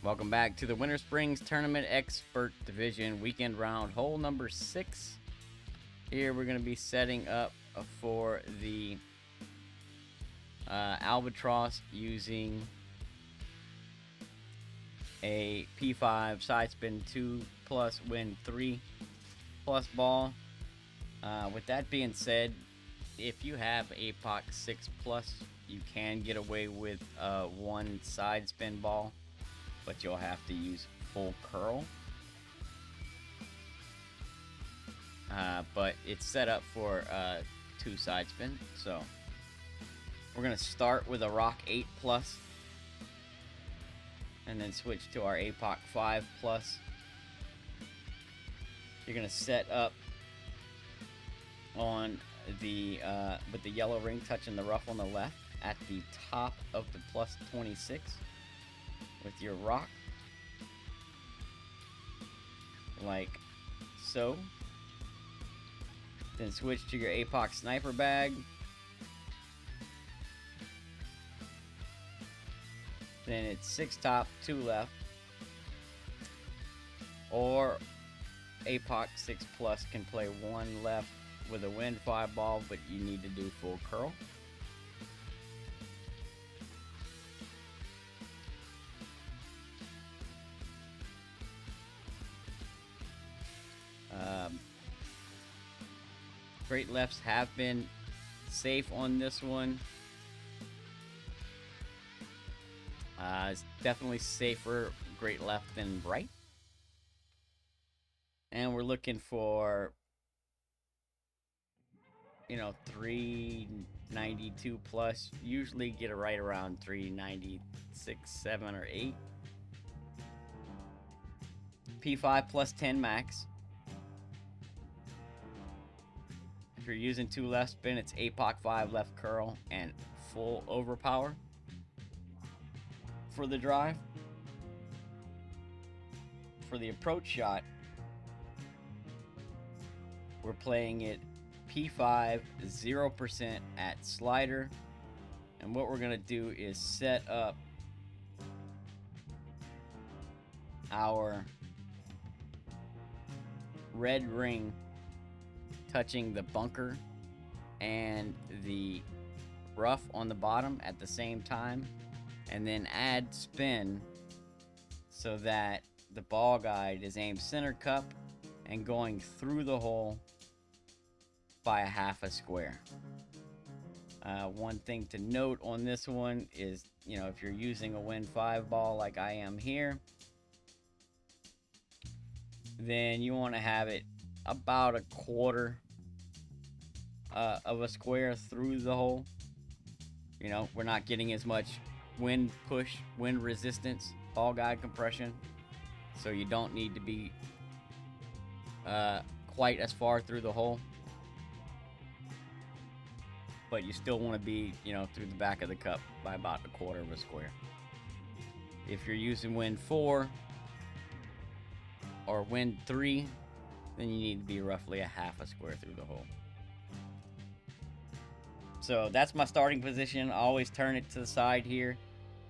Welcome back to the Winter Springs Tournament Expert Division weekend round, hole number 6. Here we're going to be setting up for the Albatross using a P5 side spin 2 plus win 3 plus ball. With that being said, if you have APOC 6 plus, you can get away with one side spin ball, but you'll have to use full curl. But it's set up for 2 side spin, so we're gonna start with a Rock 8 plus, and then switch to our APOC 5 plus. You're gonna set up on the with the yellow ring touching the rough on the left at the top of the plus 26 with your rock, like so. Then switch to your APOC sniper bag. Then it's 6 top, 2 left. Or APOC 6 plus can play 1 left with a wind 5 ball, but you need to do full curl. Great lefts have been safe on this one. It's definitely safer great left than right. And we're looking for, 392 plus. Usually get it right around 396, 7, or 8. P5 plus 10 max. If you're using 2 left spin, it's APOC 5 left curl and full overpower for the drive. For the approach shot, we're playing it P5 0% at slider, and what we're gonna do is set up our red ring touching the bunker and the rough on the bottom at the same time, and then add spin so that the ball guide is aimed center cup and going through the hole by a half a square. One thing to note on this one is, if you're using a Win 5 ball like I am here, then you want to have it about a quarter of a square through the hole. We're not getting as much wind push, wind resistance, ball guide compression, so you don't need to be quite as far through the hole, but you still want to be, through the back of the cup by about a quarter of a square. If you're using Wind 4 or Wind 3, then you need to be roughly a half a square through the hole. So that's my starting position. I always turn it to the side here.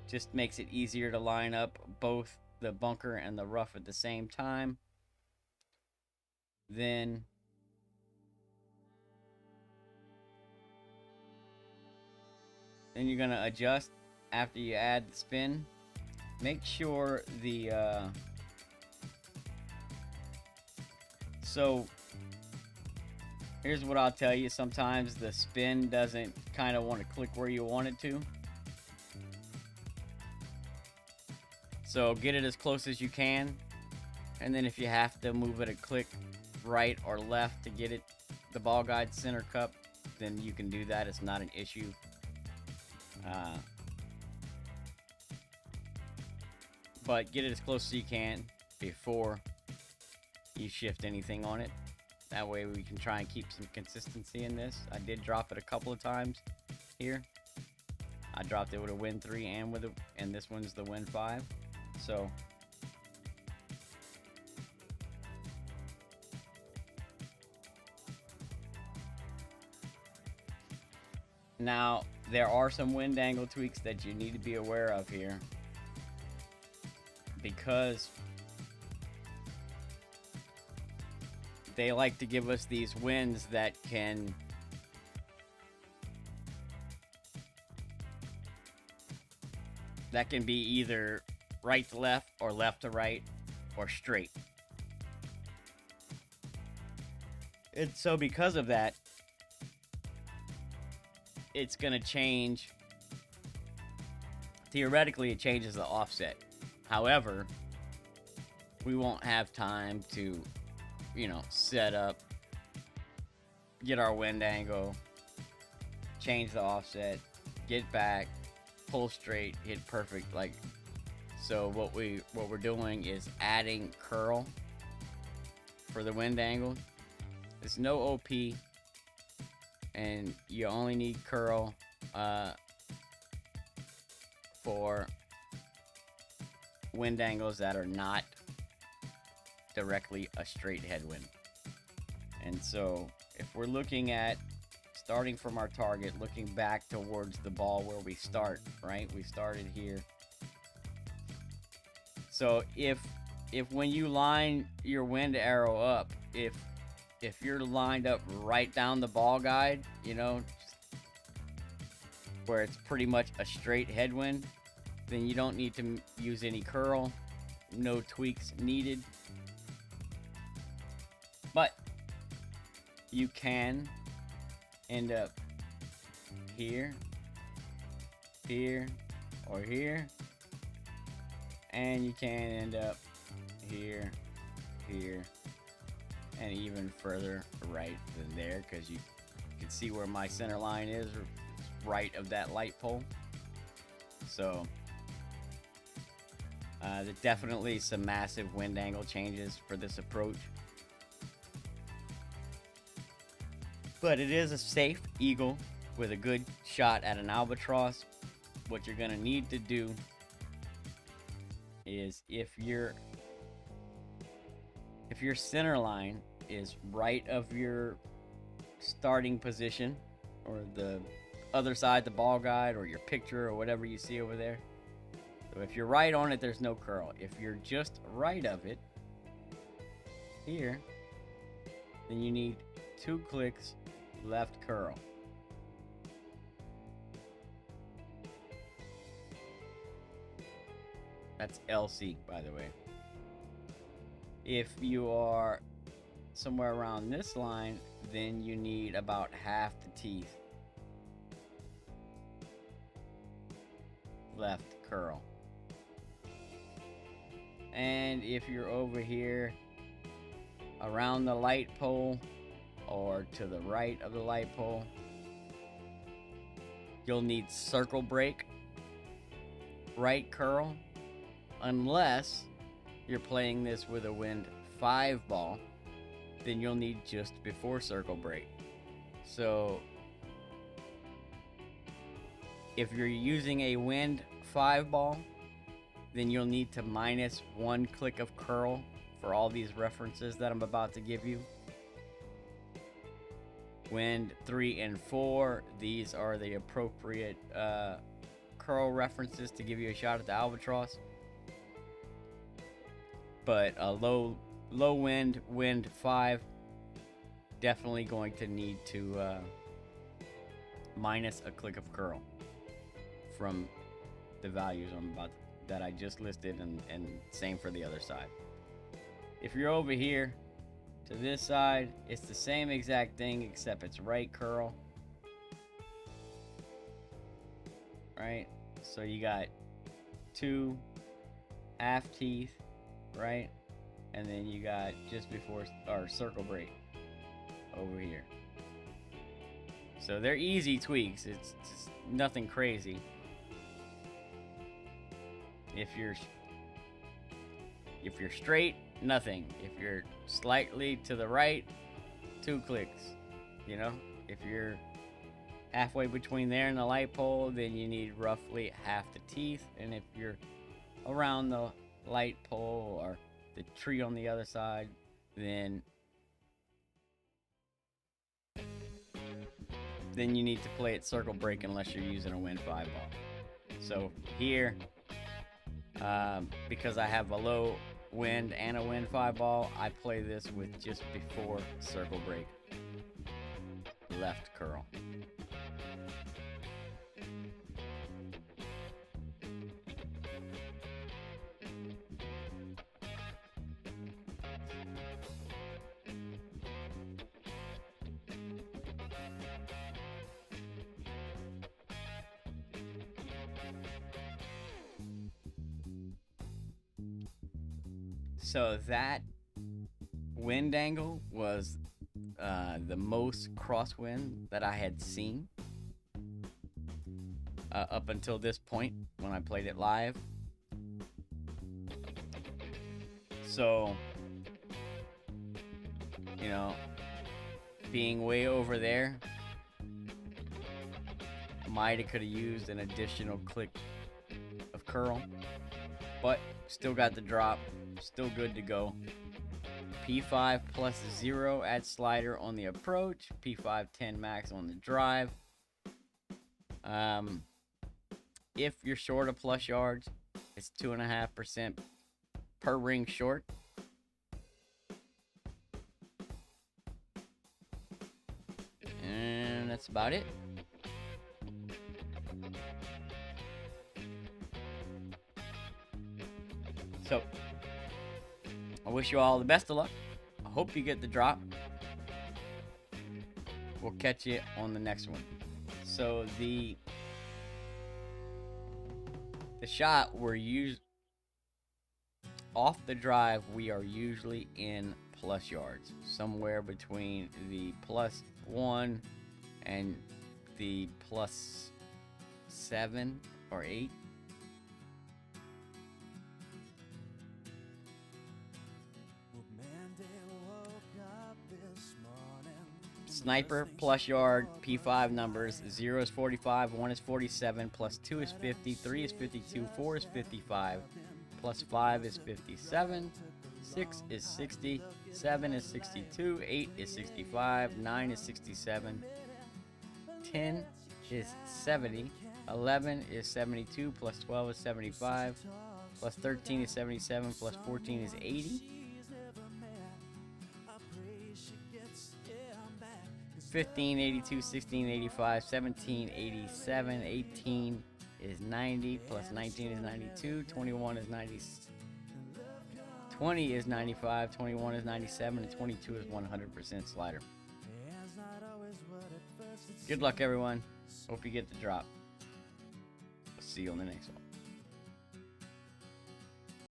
Just makes it easier to line up both the bunker and the rough at the same time. Then you're gonna adjust after you add the spin. Make sure the so here's what I'll tell you. Sometimes the spin doesn't kind of want to click where you want it to. So get it as close as you can. And then if you have to move it a click right or left to get it the ball guide center cup, then you can do that. It's not an issue. But get it as close as you can before you shift anything on it. That way we can try and keep some consistency in this. I did drop it a couple of times here. I dropped it with a Win 3 and this one's the Win 5. So now there are some wind angle tweaks that you need to be aware of here, because they like to give us these winds that can be either right to left or left to right or straight. And so because of that, it's going to change. Theoretically, it changes the offset. However, we won't have time to, set up, get our wind angle, change the offset, get back, pull straight, hit perfect. So what we're doing is adding curl for the wind angle. It's no OP, and you only need curl for wind angles that are not directly a straight headwind. And so if we're looking at starting from our target, looking back towards the ball where we start, right? We started here. So if when you line your wind arrow up, if you're lined up right down the ball guide, where it's pretty much a straight headwind, then you don't need to use any curl. No tweaks needed. But you can end up here, here, or here. And you can end up here, here, and even further right than there, because you can see where my center line is, right of that light pole. So there's definitely some massive wind angle changes for this approach, but it is a safe eagle with a good shot at an albatross. What you're gonna need to do is if your center line is right of your starting position, or the other side, the ball guide, or your picture, or whatever you see over there. So if you're right on it, there's no curl. If you're just right of it here, then you need 2 clicks left curl. That's LC, by the way. If you are somewhere around this line, then you need about half the teeth left curl. And if you're over here around the light pole or to the right of the light pole, you'll need circle break right curl, unless you're playing this with a wind 5 ball, then you'll need just before circle break. So if you're using a wind 5 ball, then you'll need to minus 1 click of curl for all these references that I'm about to give you. Wind 3 and 4, these are the appropriate curl references to give you a shot at the albatross. But a low wind 5, definitely going to need to minus a click of curl from the values that I just listed, and same for the other side. If you're over here to this side, it's the same exact thing, except it's right curl. Right? So you got 2 half teeth, right? And then you got just before our circle break over here. So they're easy tweaks. It's just nothing crazy. If you're straight, nothing. If you're slightly to the right, 2 clicks. If you're halfway between there and the light pole, then you need roughly half the teeth. And if you're around the light pole or the tree on the other side, then you need to play it circle break unless you're using a wind 5 ball. So here, Because I have a low wind and a wind 5 ball, I play this with just before circle break. Left curl. So that wind angle was the most crosswind that I had seen up until this point when I played it live. So, you know, being way over there, might have could have used an additional click of curl, but still got the drop, still good to go. P5 plus 0 add slider on the approach, P5 10 max on the drive. If you're short of plus yards, it's 2.5% per ring short. And that's about it. So, I wish you all the best of luck. I hope you get the drop. We'll catch you on the next one. So the shot we're off the drive, we are usually in plus yards, somewhere between the +1 and the +7 or 8. Sniper plus yard, P5 numbers. 0 is 45, 1 is 47, +2 is 50, 3 is 52, 4 is 55, +5 is 57, 6 is 60, 7 is 62, 8 is 65, 9 is 67, 10 is 70, 11 is 72, +12 is 75, +13 is 77, +14 is 80. 15, 82, 16, 85, 17, 87, 18 is 90, +19 is 92, 21 is 90, 20 is 95, 21 is 97, and 22 is 100% slider. Good luck, everyone. Hope you get the drop. See you on the next one.